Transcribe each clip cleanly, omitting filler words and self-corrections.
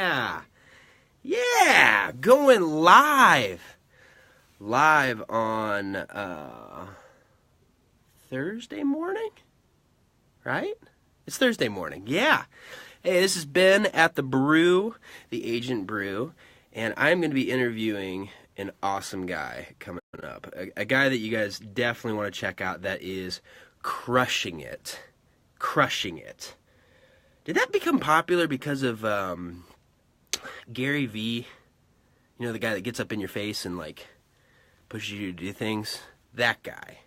Yeah, yeah, going live on Thursday morning, right? It's Thursday morning, yeah. Hey, this is Ben at the Brew, the Agent Brew, and I'm going to be interviewing an awesome guy coming up, a guy that you guys definitely want to check out that is crushing it. Did that become popular because of Gary V? You know, the guy that gets up in your face and like pushes you to do things? That guy.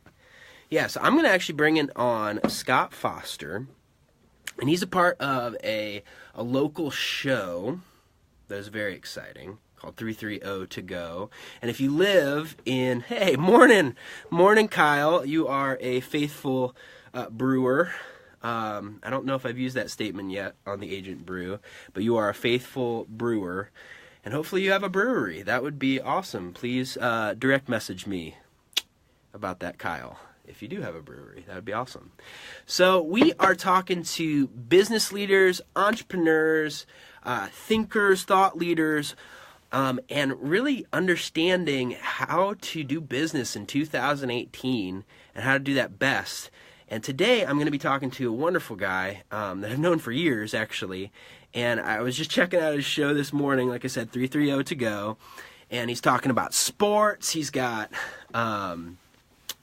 Yeah, so I'm going to actually bring in on Scott Foster, and he's a part of a local show that is very exciting called 330 to go. And if you live in, hey, morning Kyle, you are a faithful brewer. I don't know if I've used that statement yet on the Agent Brew, but you are a faithful brewer, and hopefully you have a brewery. That would be awesome. Please direct message me about that, Kyle. If you do have a brewery, that would be awesome. So we are talking to business leaders, entrepreneurs, thinkers, thought leaders, and really understanding how to do business in 2018 and how to do that best. And today I'm going to be talking to a wonderful guy that I've known for years, actually. And I was just checking out his show this morning, like I said, 330 to go. And he's talking about sports. He's got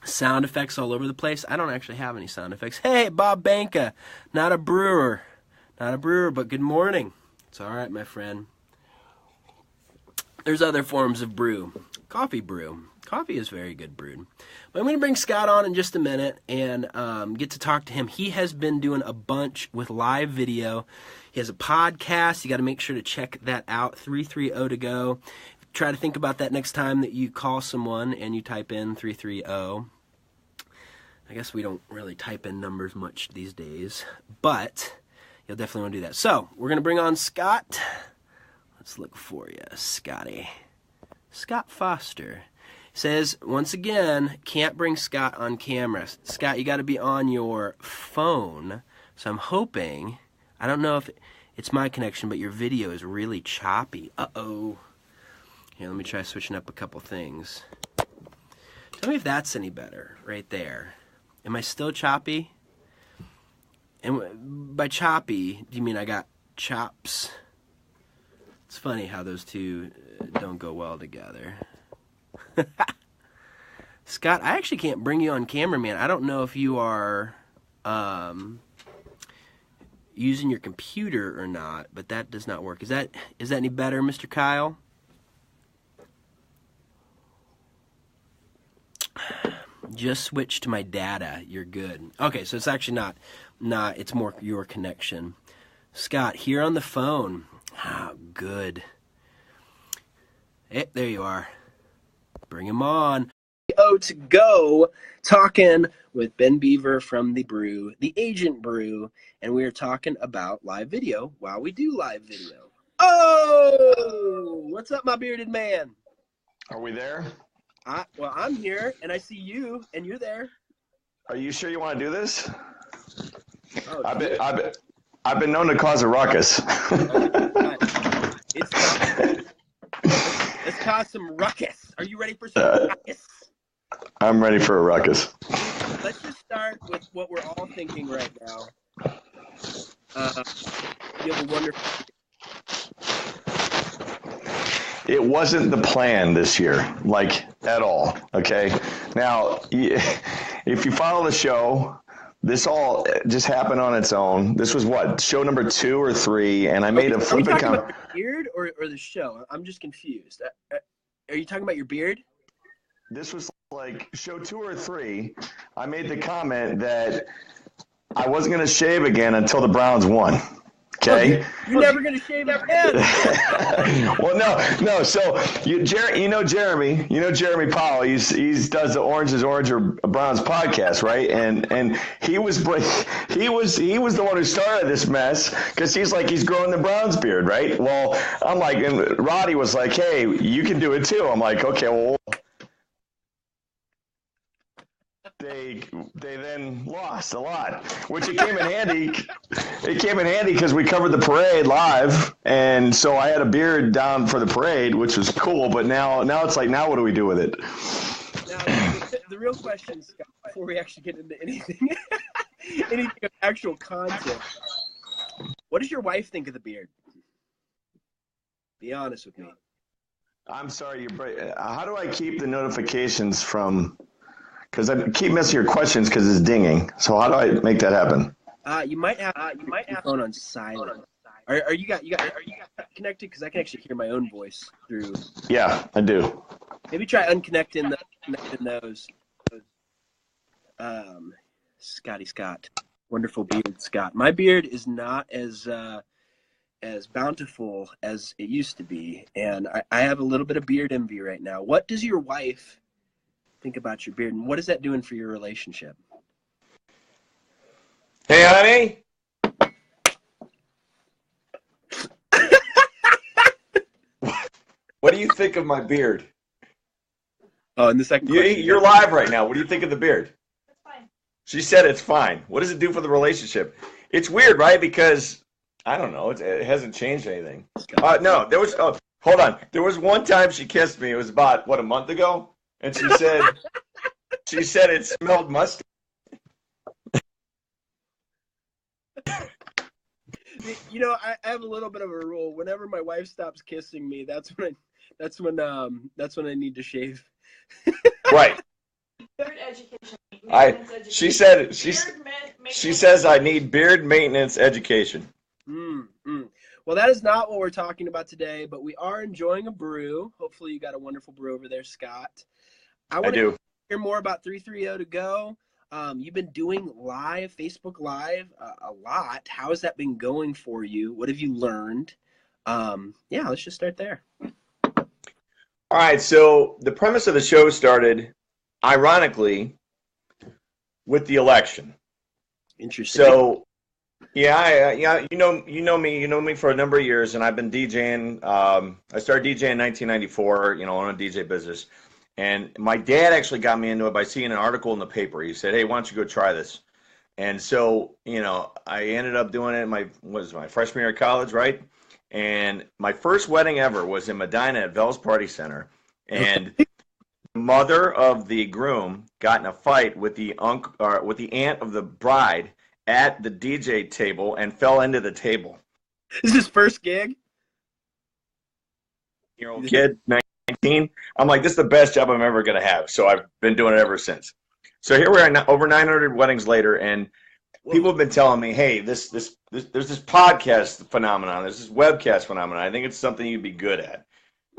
sound effects all over the place. I don't actually have any sound effects. Hey, Bob Banka, not a brewer, but good morning. It's all right, my friend. There's other forms of brew. Coffee brew. Coffee is very good brewed. But I'm going to bring Scott on in just a minute and get to talk to him. He has been doing a bunch with live video. He has a podcast. You got to make sure to check that out, 330 to go. Try to think about that next time that you call someone and you type in 330. I guess we don't really type in numbers much these days, but you'll definitely want to do that. So we're going to bring on Scott. Let's look for you, Scotty. Scott Foster says, once again, can't bring Scott on camera. Scott, you got to be on your phone. So I'm hoping, I don't know if it's my connection, but your video is really choppy. Uh-oh. Here, let me try switching up a couple things. Tell me if that's any better, right there. Am I still choppy? And by choppy, do you mean I got chops? It's funny how those two don't go well together. Scott, I actually can't bring you on camera, man. I don't know if you are using your computer or not, but that does not work. Is that any better, Mr. Kyle? Just switch to my data. You're good. Okay, so it's actually not. It's more your connection. Scott, here on the phone. Ah, good. Hey, there you are. Bring him on. To go, talking with Ben Beaver from the Brew, the Agent Brew, and we are talking about live video while we do live video. Oh, what's up, my bearded man? Are we there? Well, I'm here, and I see you, and you're there. Are you sure you want to do this? Oh, I've been known to cause a ruckus. Let's cause some ruckus. Are you ready for some ruckus? I'm ready for a ruckus. Let's just start with what we're all thinking right now. You have a wonderful. It wasn't the plan this year, like at all. Okay. Now, if you follow the show, this all just happened on its own. This was what, show number 2 or 3, and I made a flippant comment. Are you talking about your beard or the show? I'm just confused. Are you talking about your beard? This was like show 2 or 3. I made the comment that I wasn't going to shave again until the Browns won. Okay. You're never going to shave your head. Well, no. So you know Jeremy Powell. He does the Orange is Orange or Browns podcast, right? And he was the one who started this mess because he's growing the Browns beard, right? Well, I'm like, and Roddy was like, hey, you can do it too. I'm like, okay, well. they then lost a lot, which it came in handy. It came in handy because we covered the parade live, and so I had a beard down for the parade, which was cool. But now it's like, now what do we do with it? Now, the real question, Scott, before we actually get into anything, anything of actual content, what does your wife think of the beard? Be honest with me. I'm sorry, how do I keep the notifications from? Because I keep missing your questions because it's dinging. So how do I make that happen? You might have your phone on silent. Are you connected? Because I can actually hear my own voice through. Yeah, I do. Maybe try unconnecting those. Scotty Scott, wonderful beard, Scott. My beard is not as bountiful as it used to be, and I have a little bit of beard envy right now. What does your wife think about your beard, and what is that doing for your relationship? Hey, honey. What do you think of my beard? Oh, and the second question. You're live right now. What do you think of the beard? It's fine. She said it's fine. What does it do for the relationship? It's weird, right? Because, I don't know, it hasn't changed anything. No, there was, hold on. There was one time she kissed me. It was about, a month ago? And she said, it smelled musty. You know, I have a little bit of a rule. Whenever my wife stops kissing me, that's when I need to shave. Right. Beard education. She says I need beard maintenance education. Well, that is not what we're talking about today, but we are enjoying a brew. Hopefully you got a wonderful brew over there, Scott. I want to hear more about 330 to go. You've been doing Facebook Live a lot. How has that been going for you? What have you learned? Yeah, let's just start there. All right, so the premise of the show started, ironically, with the election. Interesting. So, yeah, you know me for a number of years, and I've been DJing. I started DJing in 1994, on a DJ business. And my dad actually got me into it by seeing an article in the paper. He said, "Hey, why don't you go try this?" And so, I ended up doing it my freshman year of college, right? And my first wedding ever was in Medina at Vels Party Center. And the mother of the groom got in a fight with the aunt of the bride at the DJ table and fell into the table. This is his first gig? Year-old kid, 19. I'm like, this is the best job I'm ever going to have. So I've been doing it ever since. So here we are, over 900 weddings later, and people have been telling me, hey, there's this podcast phenomenon, there's this webcast phenomenon. I think it's something you'd be good at.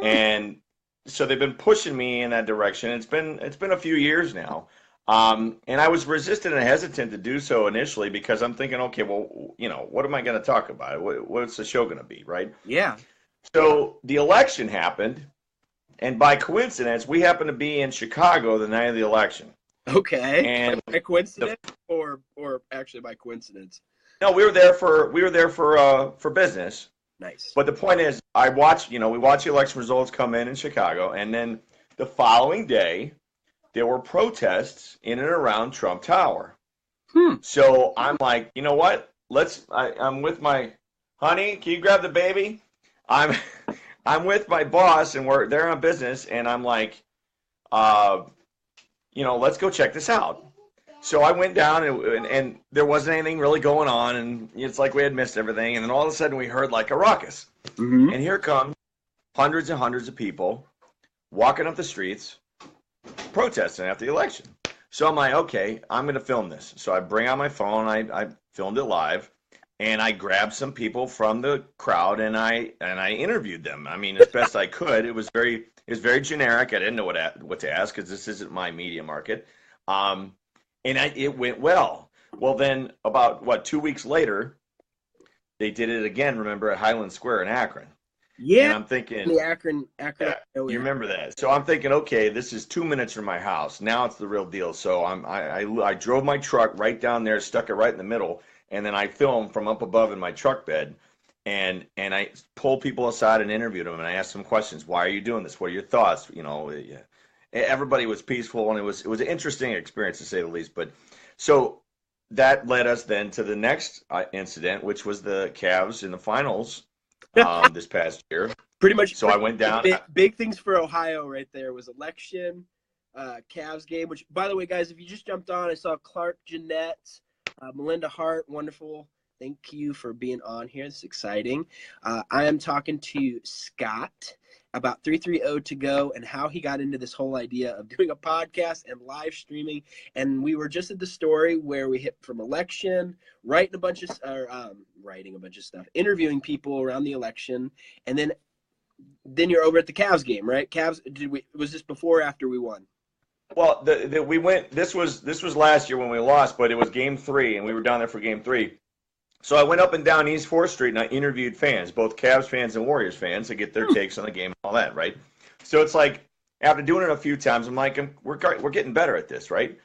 And so they've been pushing me in that direction. It's been a few years now. And I was resistant and hesitant to do so initially because I'm thinking, okay, well, what am I going to talk about? What's the show going to be, right? Yeah. So the election happened, and by coincidence, we happened to be in Chicago the night of the election. Okay. And by coincidence, or actually by coincidence? No, we were there for business. Nice. But the point is, we watched the election results come in Chicago, and then the following day, there were protests in and around Trump Tower. So I'm like, you know what? I'm with my honey. Can you grab the baby? I'm with my boss, and we're there on business, and I'm like, let's go check this out. So I went down, and there wasn't anything really going on, and it's like we had missed everything. And then all of a sudden, we heard like a ruckus. Mm-hmm. And here come hundreds and hundreds of people walking up the streets protesting after the election. So I'm like, okay, I'm going to film this. So I bring out my phone, I filmed it live, and I grabbed some people from the crowd, and I interviewed them. I mean, as best I could. It was very generic. I didn't know what to ask because this isn't my media market. It went well. Well, then about 2 weeks later, they did it again. Remember, at Highland Square in Akron. Yeah. And I'm thinking, the Akron. Yeah, you remember that? So I'm thinking, okay, this is 2 minutes from my house. Now it's the real deal. So I drove my truck right down there, stuck it right in the middle, and then I filmed from up above in my truck bed, and I pulled people aside and interviewed them, and I asked them questions. Why are you doing this? What are your thoughts? everybody was peaceful, and it was an interesting experience to say the least. But so that led us then to the next incident, which was the Cavs in the finals this past year. Pretty much. So I went down. Big things for Ohio right there was election, Cavs game. Which, by the way, guys, if you just jumped on, I saw Clark Jeanette, Melinda Hart, wonderful. Thank you for being on here. It's exciting. I am talking to Scott about 330 to go and how he got into this whole idea of doing a podcast and live streaming. And we were just at the story where we hit from election, writing a bunch of stuff, interviewing people around the election, and then you're over at the Cavs game, right? Cavs. Was this before or after we won? Well, we went. This was last year when we lost, but it was Game 3, and we were down there for Game 3. So I went up and down East 4th Street, and I interviewed fans, both Cavs fans and Warriors fans, to get their takes on the game and all that, right? So it's like, after doing it a few times, I'm like, we're getting better at this, right?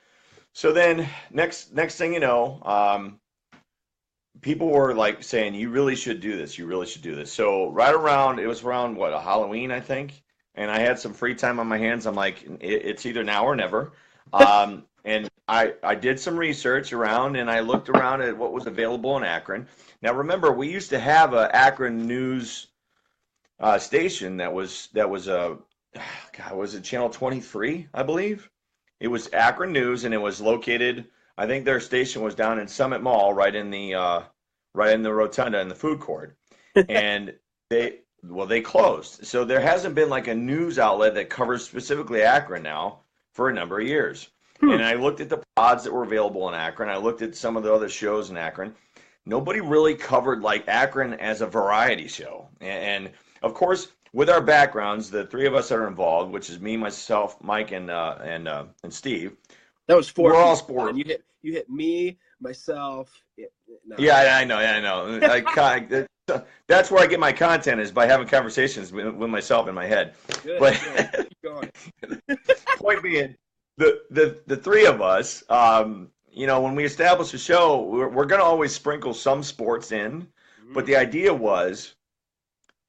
So then next thing you know, people were like saying, you really should do this. You really should do this. So it was around what, a Halloween, I think. And I had some free time on my hands. I'm like, it's either now or never. And I did some research around, and I looked around at what was available in Akron. Now, remember, we used to have a Akron news station that was was it Channel 23, I believe? It was Akron News, and it was located, I think their station was down in Summit Mall, right in the rotunda in the food court. And they closed. So there hasn't been like a news outlet that covers specifically Akron now for a number of years. And I looked at the pods that were available in Akron. I looked at some of the other shows in Akron. Nobody really covered like Akron as a variety show. And of course, with our backgrounds, the three of us that are involved, which is me, myself, Mike, and Steve. That was 4. We're all sports. You hit me, myself. No. Yeah, I know. That's where I get my content, is by having conversations with myself in my head. Good, but good. Keep going. Point being, the three of us, when we establish a show, we're going to always sprinkle some sports in. Mm-hmm. But the idea was,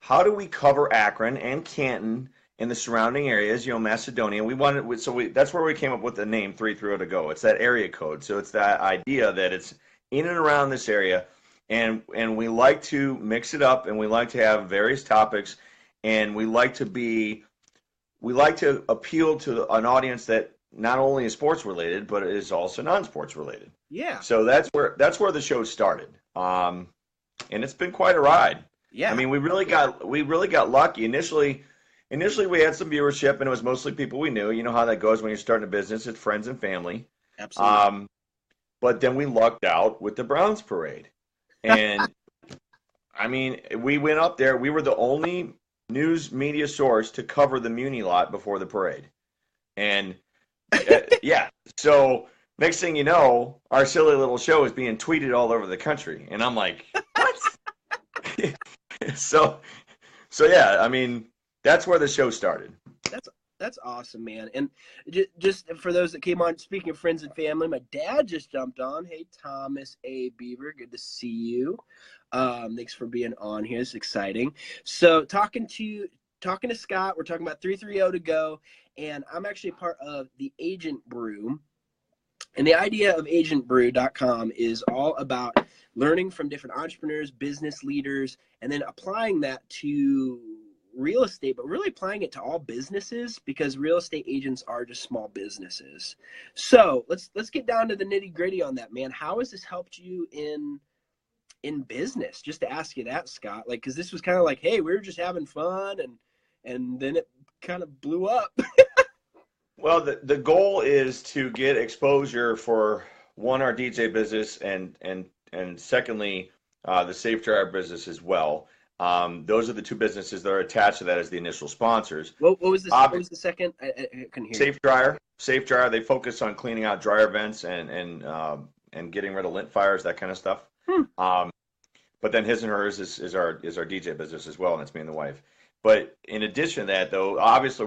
how do we cover Akron and Canton and the surrounding areas, Macedonia? That's where we came up with the name 330 to go. It's that area code. So it's that idea that it's in and around this area. And we like to mix it up, and we like to have various topics, and we like to appeal to an audience that not only is sports related, but is also non-sports related. Yeah. So that's where the show started. And it's been quite a ride. Yeah. I mean, we really got lucky. Initially we had some viewership, and it was mostly people we knew. You know how that goes when you're starting a business. It's friends and family. Absolutely. But then we lucked out with the Browns parade. And I mean, we went up there. We were the only news media source to cover the Muni lot before the parade. And yeah, so next thing you know, our silly little show is being tweeted all over the country. And I'm like, what? So yeah, I mean, that's where the show started. That's awesome, man. And just for those that came on, speaking of friends and family, my dad just jumped on. Hey, Thomas A. Beaver, good to see you. Thanks for being on here. It's exciting. So talking to Scott, we're talking about 330 to go, and I'm actually part of the Agent Brew. And the idea of agentbrew.com is all about learning from different entrepreneurs, business leaders, and then applying that to real estate, but really applying it to all businesses, because real estate agents are just small businesses. So let's get down to the nitty gritty on that, man. How has this helped you in business? Just to ask you that, Scott, like, because this was kind of like, hey, we were just having fun, and then it kind of blew up. Well, the goal is to get exposure for, one, our DJ business, and secondly, the Safe Dryer business as well. Those are the two businesses that are attached to that as the initial sponsors. What was the second? I couldn't hear. Safe Dryer. They focus on cleaning out dryer vents and getting rid of lint fires, that kind of stuff. But then his and hers is our DJ business as well, and it's me and the wife. But in addition to that, though, obviously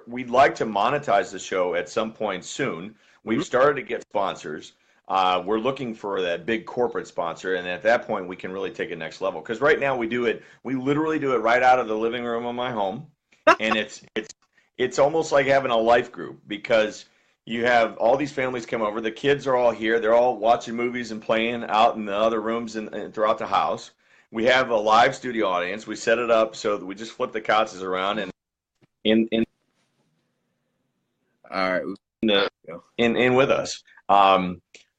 we'd like to monetize the show at some point soon. We've started to get sponsors. We're looking for that big corporate sponsor, and at that point, we can really take it next level. Because right now we literally do it right out of the living room of my home, and it's almost like having a life group because you have all these families come over. The kids are all here. They're all watching movies and playing out in the other rooms and throughout the house. We have a live studio audience. We set it up so that we just flip the couches around and in All right. the in with us.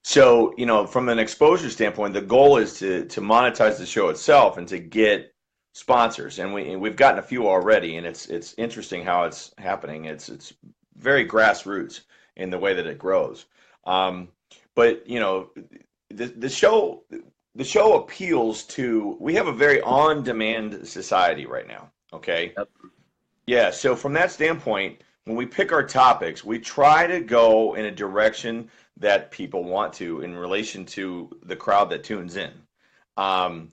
So from an exposure standpoint, the goal is to monetize the show itself and to get sponsors, and we've gotten a few already, and it's interesting how it's happening. It's very grassroots in the way that it grows. But the show appeals to. We have a very on-demand society right now. Okay. Yep. Yeah. So from that standpoint, when we pick our topics, we try to go in a direction that people want to in relation to the crowd that tunes in. Um,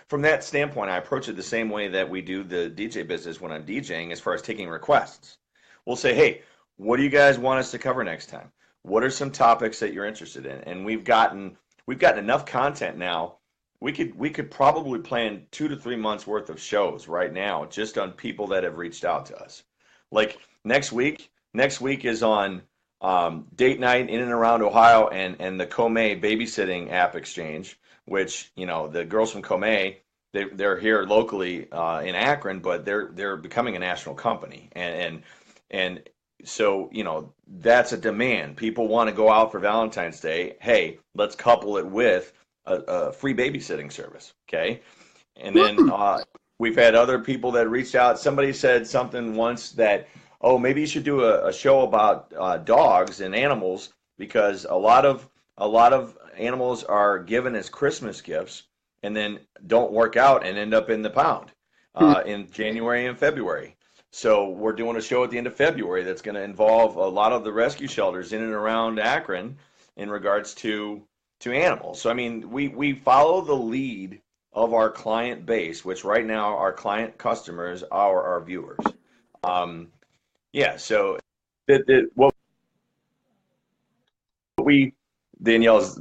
from that standpoint, I approach it the same way that we do the DJ business when I'm DJing, as far as taking requests. We'll say, hey, what do you guys want us to cover next time? What are some topics that you're interested in? And we've gotten enough content now. We could probably plan 2 to 3 months worth of shows right now just on people that have reached out to us. Like next week is on date night in and around Ohio and the Comay babysitting app exchange, which the girls from Comay, they're here locally in Akron, but they're becoming a national company, and so that's a demand. People want to go out for Valentine's Day. Hey, let's couple it with a free babysitting service, okay? And then we've had other people that reached out. Somebody said something once that, oh, maybe you should do a show about dogs and animals, because a lot of animals are given as Christmas gifts and then don't work out and end up in the pound in January and February. So we're doing a show at the end of February that's going to involve a lot of the rescue shelters in and around Akron in regards to animals. So I mean, we follow the lead of our client base, which right now our client customers are our viewers. Yeah, so what we Danielle's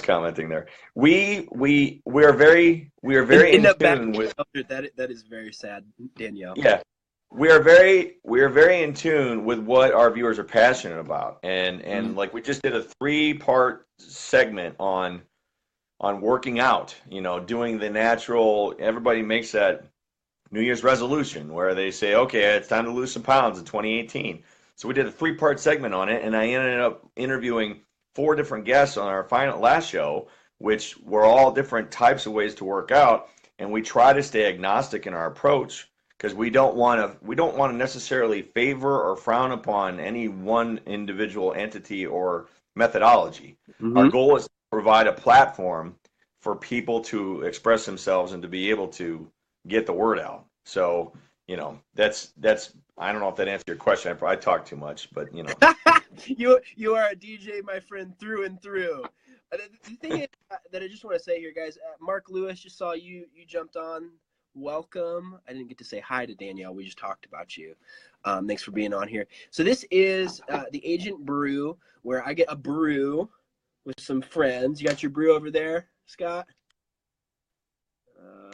commenting there. We are very in tune with that is very sad, Danielle. yeah. We are very in tune with what our viewers are passionate about, and like we just did a 3-part segment on working out. Doing the natural. Everybody makes that New Year's resolution where they say, okay, it's time to lose some pounds in 2018. So we did a 3-part segment on it, and I ended up interviewing 4 different guests on our last show, which were all different types of ways to work out, and we try to stay agnostic in our approach because we don't want to necessarily favor or frown upon any one individual entity or methodology. Mm-hmm. Our goal is to provide a platform for people to express themselves and to be able to get the word out. So, that's I don't know if that answered your question. I probably talked too much, but you are a DJ, my friend, through and through. The thing is, that I just want to say here, guys, Mark Lewis, just saw you jumped on. Welcome. I didn't get to say hi to Danielle. We just talked about you. Thanks for being on here. So this is the Agent Brew, where I get a brew with some friends. You got your brew over there, Scott?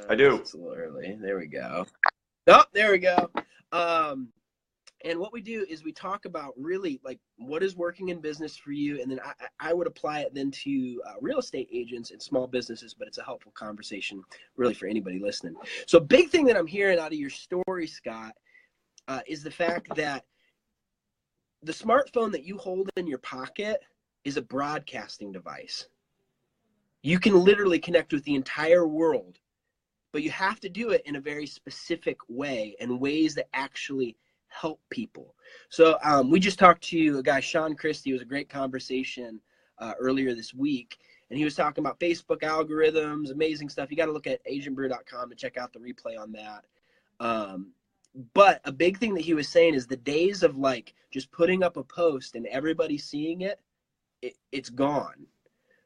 I do. It's a little early. There we go. Oh, there we go. And what we do is we talk about really like what is working in business for you, and then I would apply it then to real estate agents and small businesses, but it's a helpful conversation really for anybody listening. So big thing that I'm hearing out of your story, Scott, is the fact that the smartphone that you hold in your pocket is a broadcasting device. You can literally connect with the entire world, but you have to do it in a very specific way and ways that actually help people. So we just talked to a guy, Sean Christie. It was a great conversation earlier this week, and he was talking about Facebook algorithms, amazing stuff. You got to look at agentbrew.com to check out the replay on that. But a big thing that he was saying is the days of like just putting up a post and everybody seeing it, it's gone.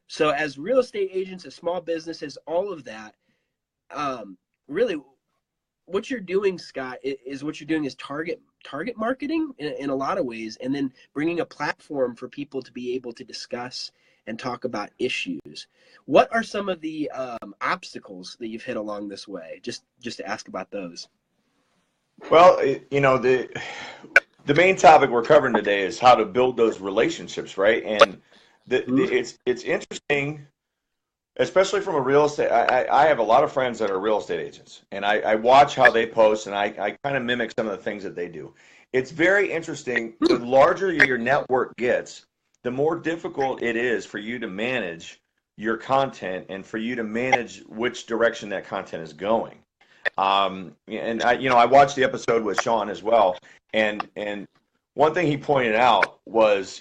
So as real estate agents, as small businesses, all of that, really what you're doing, Scott, is what you're doing is target marketing in a lot of ways, and then bringing a platform for people to be able to discuss and talk about issues. What are some of the obstacles that you've hit along this way? Just to ask about those. Well, the main topic we're covering today is how to build those relationships, right? And it's interesting, especially from a real estate. I have a lot of friends that are real estate agents, and I watch how they post, and I kind of mimic some of the things that they do. It's very interesting. The larger your network gets, the more difficult it is for you to manage your content and for you to manage which direction that content is going. And I watched the episode with Sean as well, and one thing he pointed out was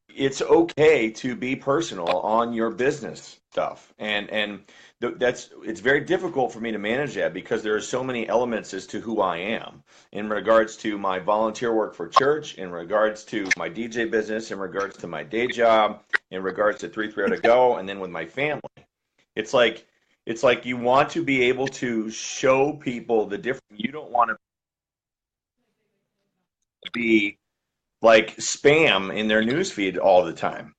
it's okay to be personal on your business stuff, and that's it's very difficult for me to manage that because there are so many elements as to who I am in regards to my volunteer work for church, in regards to my DJ business, in regards to my day job, in regards to 330 to go, and then with my family. It's like it's like you want to be able to show people the different. You don't want to be like spam in their newsfeed all the time.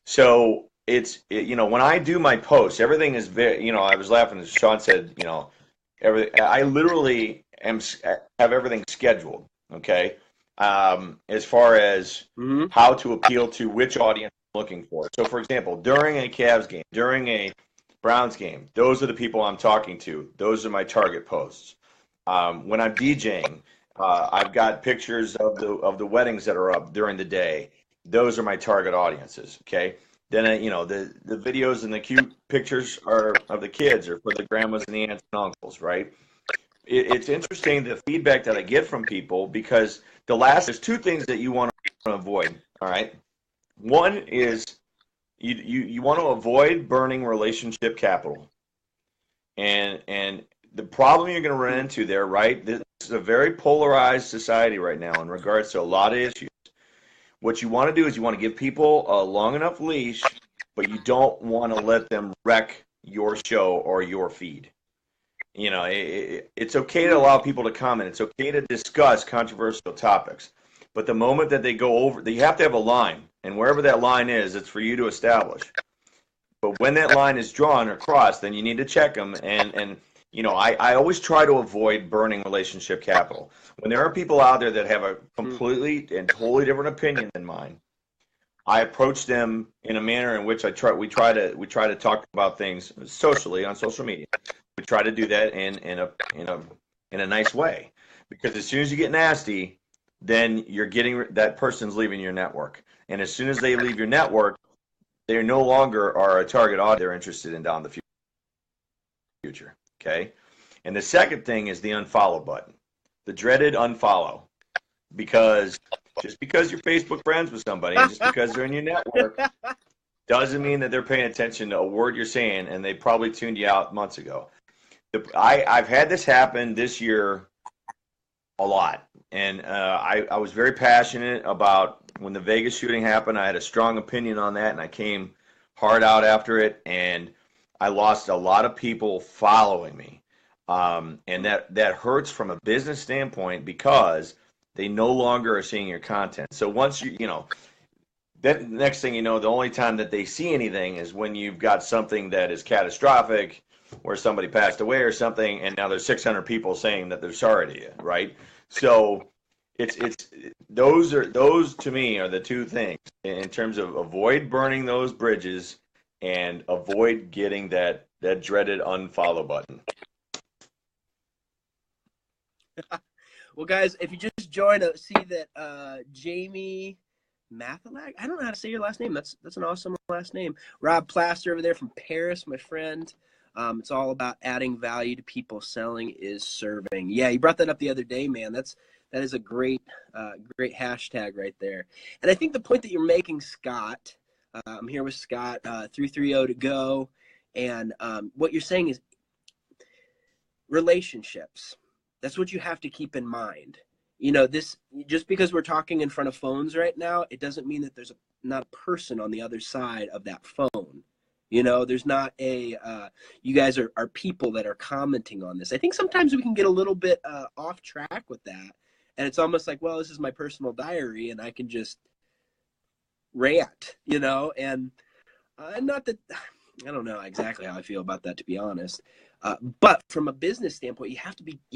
So when I do my posts, everything is very, I was laughing as Sean said, I literally have everything scheduled. Okay. As far as Mm-hmm. how to appeal to which audience I'm looking for. So for example, during a Cavs game, during a Browns game, those are the people I'm talking to. Those are my target posts. When I'm DJing, I've got pictures of the weddings that are up during the day. Those are my target audiences. Okay. Then the videos and the cute pictures are of the kids or for the grandmas and the aunts and uncles, right? It's interesting the feedback that I get from people because there's two things that you want to avoid. All right. One is you want to avoid burning relationship capital. And the problem you're going to run into there, right? This is a very polarized society right now in regards to a lot of issues. What you want to do is you want to give people a long enough leash, but you don't want to let them wreck your show or your feed. It's okay to allow people to comment. It's okay to discuss controversial topics. But the moment that they go over, you have to have a line. And wherever that line is, it's for you to establish. But when that line is drawn or crossed, then you need to check them. I always try to avoid burning relationship capital. When there are people out there that have a completely and totally different opinion than mine, I approach them in a manner in which we try to talk about things socially on social media. We try to do that in a nice way, because as soon as you get nasty, then you're getting that person's leaving your network, and as soon as they leave your network, they no longer are a target audience they're interested in down the future. Okay, and the second thing is the unfollow button, the dreaded unfollow, because just because you're Facebook friends with somebody and just because they're in your network doesn't mean that they're paying attention to a word you're saying, and they probably tuned you out months ago. I've had this happen this year a lot, and I was very passionate about when the Vegas shooting happened. I had a strong opinion on that, and I came hard out after it, and I lost a lot of people following me, and that hurts from a business standpoint because they no longer are seeing your content. So once that next thing you know, the only time that they see anything is when you've got something that is catastrophic, where somebody passed away or something, and now there's 600 people saying that they're sorry to you, right? So it's those to me are the two things in terms of avoid burning those bridges and avoid getting that dreaded unfollow button. Well, guys, if you just joined, see that Jamie Mathalag. I don't know how to say your last name. That's an awesome last name. Rob Plaster over there from Paris, my friend. It's all about adding value to people. Selling is serving. Yeah, you brought that up the other day, man. That is a great hashtag right there. And I think the point that you're making, Scott, I'm here with Scott, 330 to go, and what you're saying is relationships. That's what you have to keep in mind. This, just because we're talking in front of phones right now, it doesn't mean that there's not a person on the other side of that phone. There's not you guys are people that are commenting on this. I think sometimes we can get a little bit off track with that. And it's almost like, well, this is my personal diary and I can just rant, and not that, I don't know exactly how I feel about that, to be honest. But from a business standpoint, you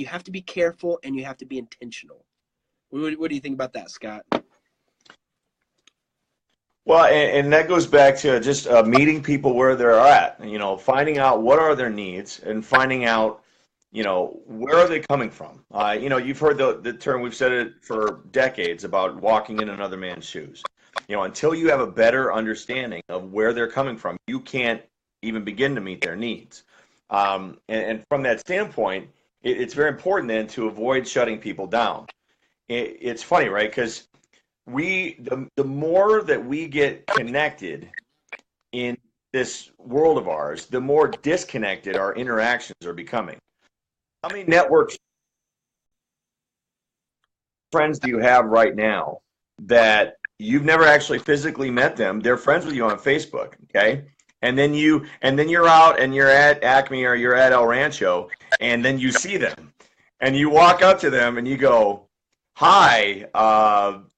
have to be careful and you have to be intentional. What do you think about that, Scott? Well, and that goes back to just meeting people where they're at, finding out what are their needs and finding out, where are they coming from? You've heard the term, we've said it for decades about walking in another man's shoes. Until you have a better understanding of where they're coming from, you can't even begin to meet their needs. And from that standpoint, it's very important then to avoid shutting people down. It's funny, right? Because the more that we get connected in this world of ours, the more disconnected our interactions are becoming. How many networks friends do you have right now that you've never actually physically met them? They're friends with you on Facebook, okay? And then you're out and you're at Acme or you're at El Rancho, and then you see them, and you walk up to them and you go, "Hi,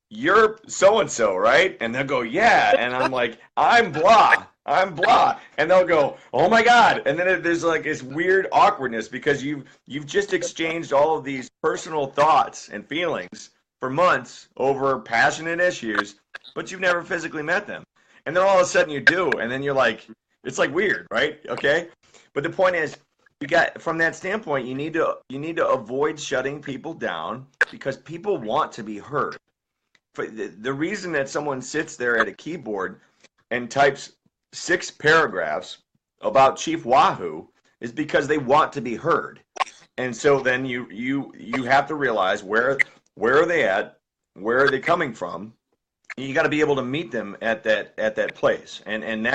you're so and so, right?" And they'll go, "Yeah," and I'm like, I'm blah," and they'll go, "Oh my God!" And then there's like this weird awkwardness because you've just exchanged all of these personal thoughts and feelings for months over passionate issues, but you've never physically met them. And then all of a sudden you do, and then you're like, it's like weird, right? Okay, but the point is, from that standpoint, you need to avoid shutting people down because people want to be heard. The reason that someone sits there at a keyboard and types 6 paragraphs about Chief Wahoo is because they want to be heard. And so then you have to realize where are they at, where are they coming from. You got to be able to meet them at that place, and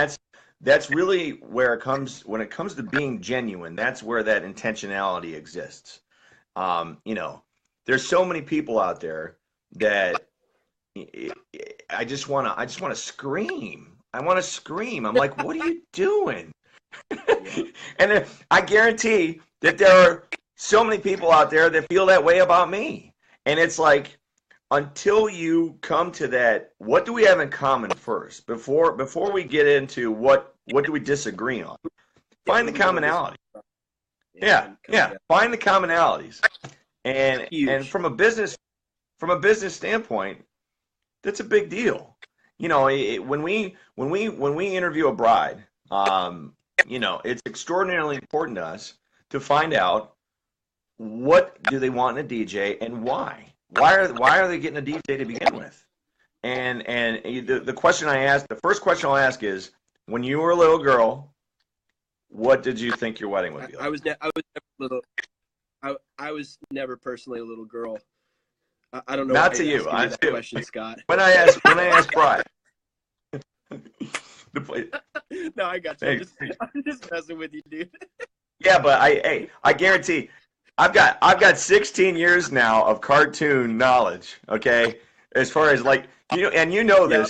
that's really where it comes when it comes to being genuine. That's where that intentionality exists. There's so many people out there that I just want to scream. I want to scream. I'm like, what are you doing? And I guarantee that there are so many people out there that feel that way about me. And it's like, until you come to that, what do we have in common first? Before we get into what do we disagree on? Find the commonality. Yeah. Find the commonalities. And from a business standpoint, that's a big deal. When we interview a bride, it's extraordinarily important to us to find out what do they want in a DJ and why. Why are they getting a DJ to begin with? And the question I ask, the first question I'll ask is, when you were a little girl, what did you think your wedding would be like? I was never personally a little girl. I don't know. Not to you. I that question, Scott. When I ask Brian. No, I got you. Hey. I'm just messing with you, dude. Yeah, but I guarantee I've got 16 years now of cartoon knowledge. Okay, as far as like this.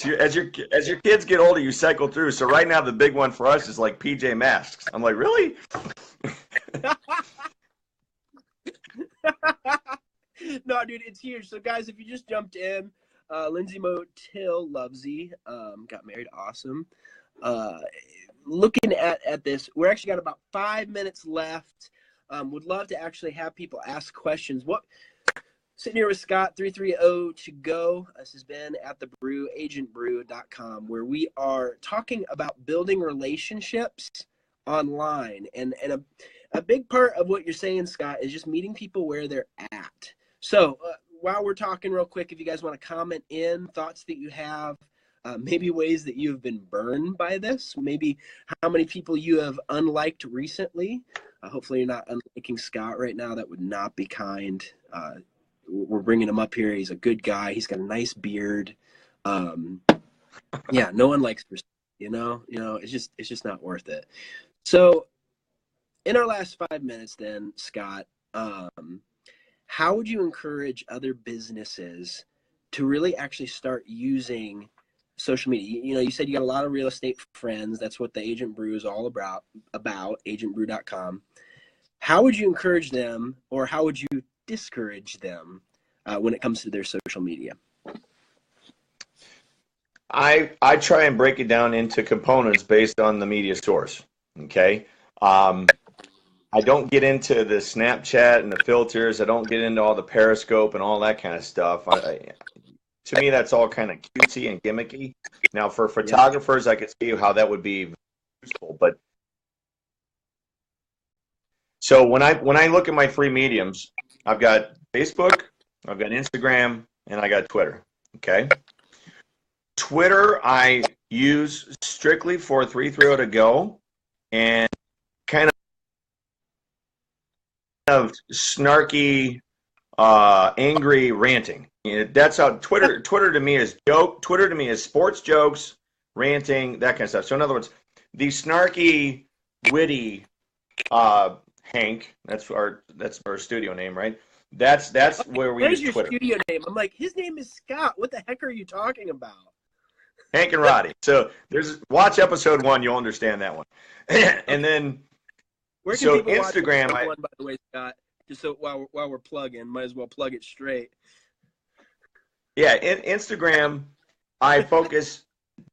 Yeah. As your kids get older, you cycle through. So right now the big one for us is like PJ Masks. I'm like, really? No, dude, it's huge. So, guys, if you just jumped in, Lindsay Motil Lovesy got married. Awesome. Looking at this, we're actually got about 5 minutes left. Would love to actually have people ask questions. Sitting here with Scott, 330 to go. This has been at the Brew, agentbrew.com, where we are talking about building relationships online. And a big part of what you're saying, Scott, is just meeting people where they're at. So while we're talking real quick, if you guys want to comment in thoughts that you have, maybe ways that you have been burned by this, maybe how many people you have unliked recently. Hopefully you're not unliking Scott right now. That would not be kind. We're bringing him up here. He's a good guy. He's got a nice beard. Yeah, no one likes, it's just not worth it. So in our last 5 minutes then, Scott, how would you encourage other businesses to really actually start using social media? You said you got a lot of real estate friends. That's what the Agent Brew is all about agentbrew.com. How would you encourage them, or how would you discourage them when it comes to their social media? I try and break it down into components based on the media source. Okay. I don't get into the Snapchat and the filters. I don't get into all the Periscope and all that kind of stuff. To me, that's all kind of cutesy and gimmicky. Now, for Yeah. photographers, I could see how that would be useful. But so when I look at my free mediums, I've got Facebook, I've got Instagram, and I got Twitter. Okay. Twitter, I use strictly for 330 to go and kind of snarky, angry ranting. That's how Twitter. Twitter to me is joke. Twitter to me is sports jokes, ranting, that kind of stuff. So in other words, the snarky, witty Hank. That's our studio name, right? That's where we What use is your Twitter. studio name? I'm like, his name is Scott. What the heck are you talking about? Hank and Roddy. So watch episode 1, you'll understand that one. And then Where can so people Instagram, watch one, by the way, Scott? Just so while we're plugging, might as well plug it straight. yeah, in Instagram, I focus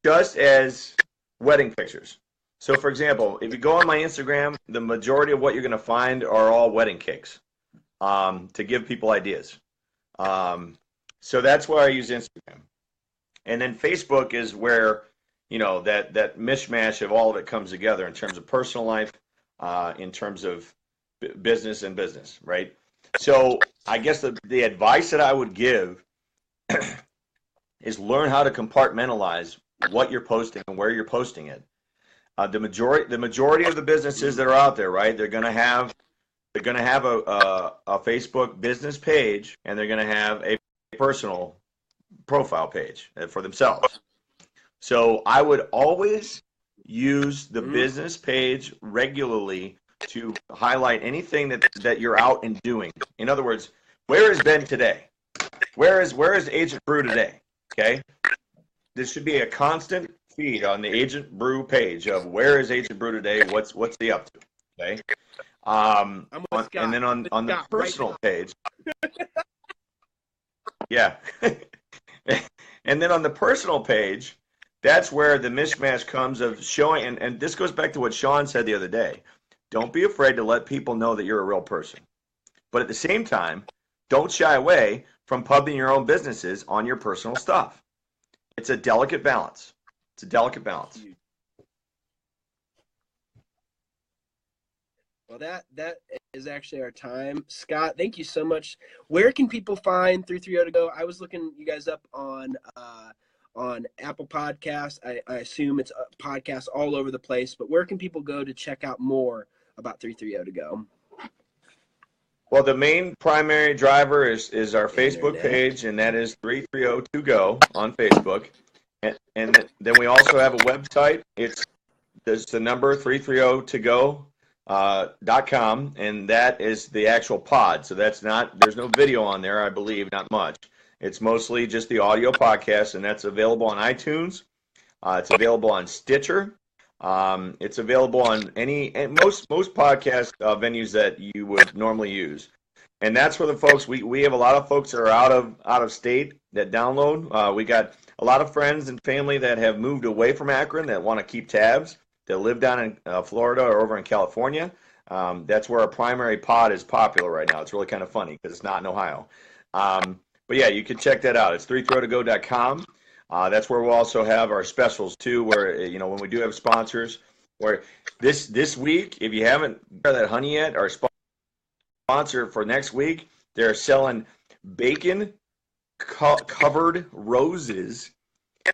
just as wedding pictures. So for example, if you go on my Instagram, the majority of what you're going to find are all wedding cakes, to give people ideas. So that's why I use Instagram. And then Facebook is where, that mishmash of all of it comes together in terms of personal life, in terms of business and business, right? So I guess the advice that I would give is learn how to compartmentalize what you're posting and where you're posting it. The majority of the businesses that are out there, right? They're going to have a Facebook business page, and they're going to have a personal profile page for themselves. So I would always use the business page regularly to highlight anything that you're out and doing. In other words, where is Ben today? Where is Agent Brew today? Okay, this should be a constant feed on the Agent Brew page of where is Agent Brew today? What's he up to? Okay, and then on the personal page, yeah, and then on the personal page, that's where the mishmash comes of showing, and this goes back to what Sean said the other day. Don't be afraid to let people know that you're a real person. But at the same time, don't shy away from pubbing your own businesses on your personal stuff. It's a delicate balance. It's a delicate balance. Well, that is actually our time. Scott, thank you so much. Where can people find 330 to go? I was looking you guys up on Apple Podcasts. I assume it's podcasts all over the place, but where can people go to check out more about 330 to go? Well, the main primary driver is our Facebook page, and that is 330 to go on Facebook. And then we also have a website. It's the number 330 to go .com, and that is the actual pod. So there's no video on there, I believe, not much. It's mostly just the audio podcast, and that's available on iTunes. It's available on Stitcher. It's available on most podcast venues that you would normally use. And that's for the folks. We have a lot of folks that are out of state that download. We got a lot of friends and family that have moved away from Akron that want to keep tabs, that live down in Florida or over in California. That's where our primary pod is popular right now. It's really kind of funny because it's not in Ohio. But yeah, you can check that out. It's 330go.com. That's where we'll also have our specials too, where when we do have sponsors. Where this week, if you haven't got that honey yet, our sponsor for next week, they're selling bacon covered roses.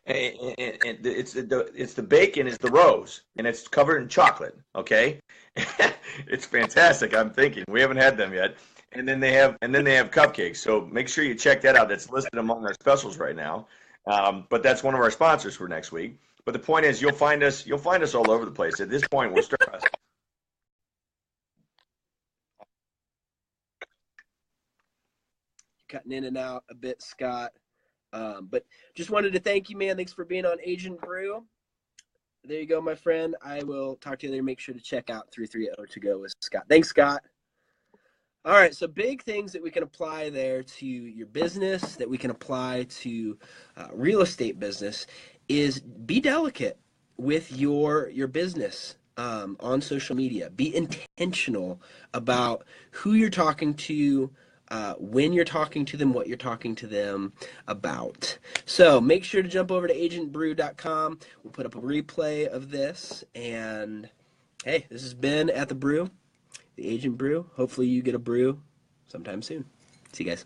And it's the bacon is the rose, and it's covered in chocolate. Okay, it's fantastic. I'm thinking we haven't had them yet, and then they have cupcakes. So make sure you check that out. That's listed among our specials right now. But that's one of our sponsors for next week. But the point is, you'll find us all over the place. At this point, we're stressed. Cutting in and out a bit, Scott. But just wanted to thank you, man. Thanks for being on Agent Brew. There you go, my friend. I will talk to you later. Make sure to check out 330 to go with Scott. Thanks, Scott. All right, so big things that we can apply there to your business, that we can apply to real estate business, is be delicate with your business. on social media. Be intentional about who you're talking to, when you're talking to them, what you're talking to them about. So make sure to jump over to agentbrew.com. We'll put up a replay of this. And hey, this has been At the Brew, the Agent Brew. Hopefully you get a brew sometime soon. See you guys.